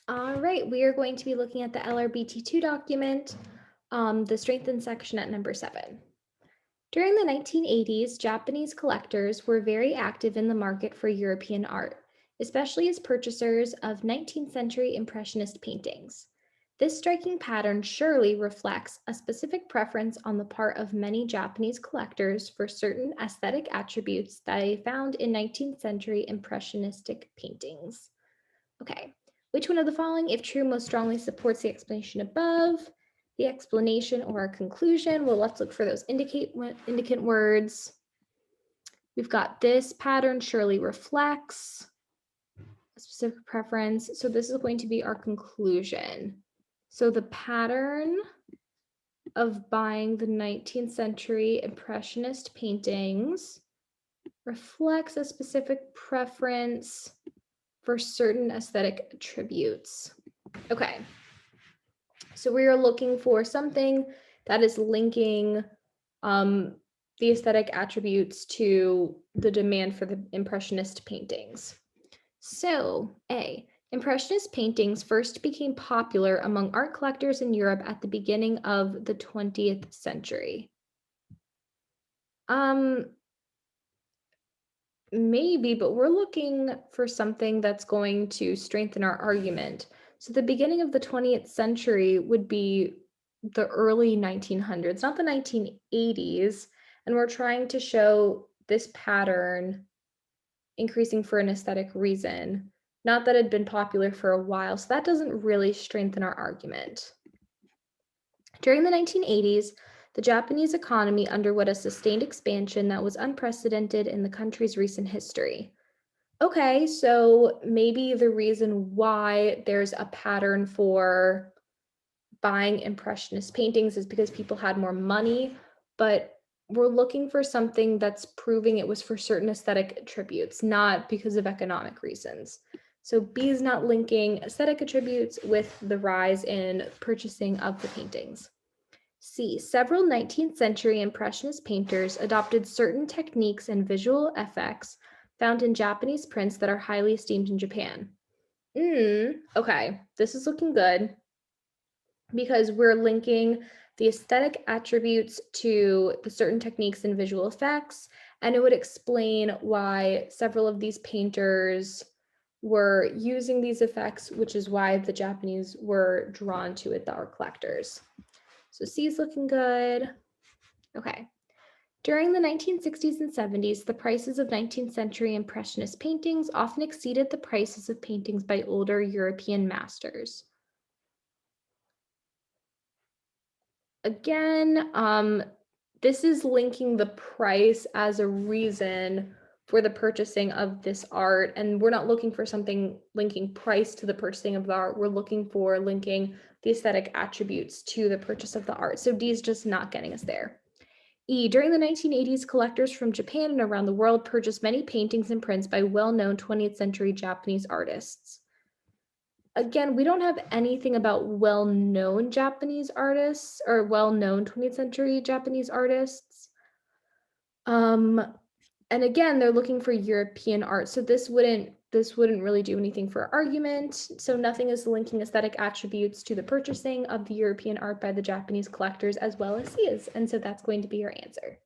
All right, we are going to be looking at the LRBT2 document, the strengthened section at number 7. During the 1980s, Japanese collectors were very active in the market for European art, especially as purchasers of 19th century Impressionist paintings. This striking pattern surely reflects a specific preference on the part of many Japanese collectors for certain aesthetic attributes that they found in 19th century Impressionistic paintings. Okay. Which one of the following, if true, most strongly supports the explanation above? The explanation or a conclusion? Well, let's look for those indicant words. We've got this pattern surely reflects a specific preference. So this is going to be our conclusion. So the pattern of buying the 19th century Impressionist paintings reflects a specific preference for certain aesthetic attributes. Okay, so we are looking for something that is linking the aesthetic attributes to the demand for the Impressionist paintings. So, A, Impressionist paintings first became popular among art collectors in Europe at the beginning of the 20th century. Um, Maybe, but we're looking for something that's going to strengthen our argument. So the beginning of the 20th century would be the early 1900s, not the 1980s. And we're trying to show this pattern increasing for an aesthetic reason, not that it had been popular for a while. So that doesn't really strengthen our argument. During the 1980s, the Japanese economy underwent a sustained expansion that was unprecedented in the country's recent history. Okay, so maybe the reason why there's a pattern for buying Impressionist paintings is because people had more money, but we're looking for something that's proving it was for certain aesthetic attributes, not because of economic reasons. So B is not linking aesthetic attributes with the rise in purchasing of the paintings. C. Several 19th century Impressionist painters adopted certain techniques and visual effects found in Japanese prints that are highly esteemed in Japan. Okay, this is looking good because we're linking the aesthetic attributes to the certain techniques and visual effects, and it would explain why several of these painters were using these effects, which is why the Japanese were drawn to it, the art collectors. So C is looking good. Okay. During the 1960s and 70s, the prices of 19th century Impressionist paintings often exceeded the prices of paintings by older European masters. Again, this is linking the price as a reason for the purchasing of this art. And we're not looking for something linking price to the purchasing of the art. We're looking for linking the aesthetic attributes to the purchase of the art. So D is just not getting us there. E. During the 1980s, collectors from Japan and around the world purchased many paintings and prints by well-known 20th century Japanese artists. Again, we don't have anything about well-known Japanese artists or well-known 20th century Japanese artists. And again, they're looking for European art. So this wouldn't really do anything for argument. So nothing is linking aesthetic attributes to the purchasing of the European art by the Japanese collectors as well as C is. And so that's going to be your answer.